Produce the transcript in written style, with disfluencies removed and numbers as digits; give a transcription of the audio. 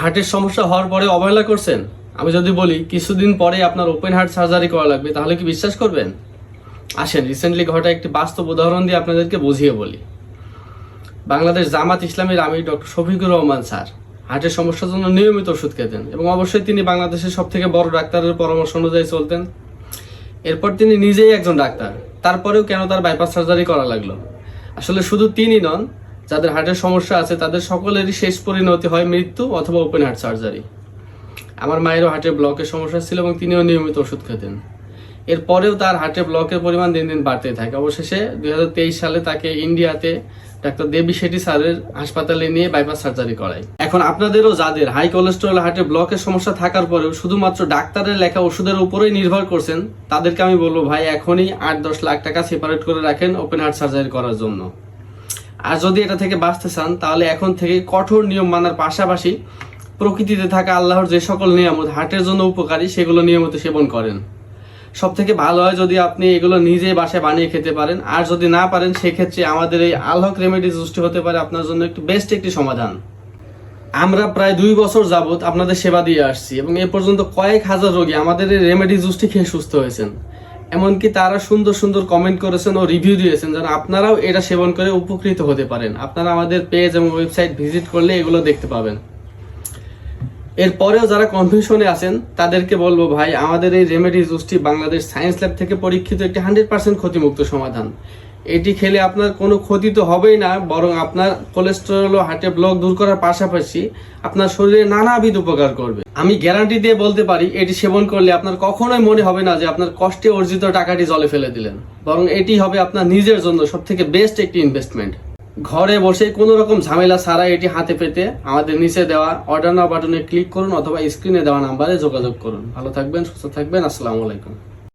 হার্টের সমস্যা হওয়ার পরে অবহেলা করছেন? আমি যদি বলি কিছুদিন পরে আপনার ওপেন হার্ট সার্জারি করা লাগবে, তাহলে কি বিশ্বাস করবেন? আসেন রিসেন্টলি ঘটা একটি বাস্তব উদাহরণ দিয়ে আপনাদেরকে বুঝিয়ে বলি। বাংলাদেশ জামাত ইসলামীর আমির ডক্টর শফিকুর রহমান স্যার হার্টের সমস্যার জন্য নিয়মিত ওষুধ খেতেন এবং অবশ্যই তিনি বাংলাদেশের সব থেকে বড় ডাক্তারের পরামর্শ অনুযায়ী চলতেন। এরপর তিনি নিজেই একজন ডাক্তার, তারপরেও কেন তার বাইপাস সার্জারি করা লাগলো? আসলে শুধু তিনি নন, যাদের হার্টের সমস্যা আছে তাদের সকলেরই শেষ পরিণতি হয় মৃত্যু অথবা ওপেন হার্ট সার্জারি। আমার মায়েরও হার্টের ব্লকের সমস্যা ছিল এবং তিনিও নিয়মিত ওষুধ খেতেন। এরপরেও তার হার্টের ব্লকের পরিমাণ দিন দিন বাড়তেই থাকে। অবশেষে 2023 সালে তাকে ইন্ডিয়াতে ডাক্তার দেবী শেঠি স্যারের হাসপাতালে নিয়ে বাইপাস সার্জারি করায়। এখন আপনাদেরও যাদের হাই কোলেস্টেরল হার্টের ব্লকের সমস্যা থাকার পরেও শুধুমাত্র ডাক্তারের লেখা ওষুধের উপরেই নির্ভর করছেন, তাদেরকে আমি বলবো ভাই এখনই 8-10 লাখ টাকা সেপারেট করে রাখেন ওপেন হার্ট সার্জারি করার জন্য। আর যদি এটা থেকে বাঁচতে চান তাহলে এখন থেকে কঠোর নিয়ম মানার পাশাপাশি প্রকৃতিতে থাকা আল্লাহর যে সকল নিয়ামত হার্টের জন্য উপকারী সেগুলো নিয়মিত সেবন করেন। সব থেকে ভালো হয় যদি আপনি এগুলো নিজে বাসায় বানিয়ে খেতে পারেন, আর যদি না পারেন সেক্ষেত্রে আমাদের এই আলহক রেমেডি জুসটি হতে পারে আপনার জন্য একটু বেস্ট একটি সমাধান। আমরা প্রায় 2 বছর যাবত আপনাদের সেবা দিয়ে আসছি এবং এ পর্যন্ত কয়েক হাজার রোগী আমাদের এই রেমেডি জুসটি খেয়ে সুস্থ হয়েছেন। এমনকি তারা সুন্দর সুন্দর কমেন্ট করেছেন ও রিভিউ দিয়েছেন যেন আপনারাও এটা সেবন করে উপকৃত হতে পারেন। আপনারা আমাদের পেজ এবং ওয়েবসাইট ভিজিট করলে এগুলো দেখতে পাবেন। এরপরেও যারা কনফিউশনে আছেন তাদেরকে বলবো ভাই আমাদের এই রেমেডি জুসটি বাংলাদেশ সায়েন্স ল্যাব থেকে পরীক্ষিত একটি 100% ক্ষতিমুক্ত সমাধান। এটি খেলে আপনার কোনো ক্ষতি তো হবেই না, বরং আপনার কোলেস্টেরল ও হার্টের ব্লক দূর করার পাশাপাশি আপনার শরীরে নানাবিধ উপকার করবে। আমি গ্যারান্টি দিয়ে বলতে পারি এটি সেবন করলে আপনার কখনোই মনে হবে না যে আপনার কষ্টে অর্জিত টাকাটি জলে ফেলে দিলেন, বরং এটি হবে আপনার নিজের জন্য সবথেকে বেস্ট একটি ইনভেস্টমেন্ট। ঘরে বসে কোনো রকম ঝামেলা ছাড়া এটি হাতে পেতে আমাদের নিচে দেওয়া অর্ডার নাও বাটনে ক্লিক করুন অথবা স্ক্রিনে দেওয়া নাম্বারে যোগাযোগ করুন। ভালো থাকবেন, সুস্থ থাকবেন। আসসালামু আলাইকুম।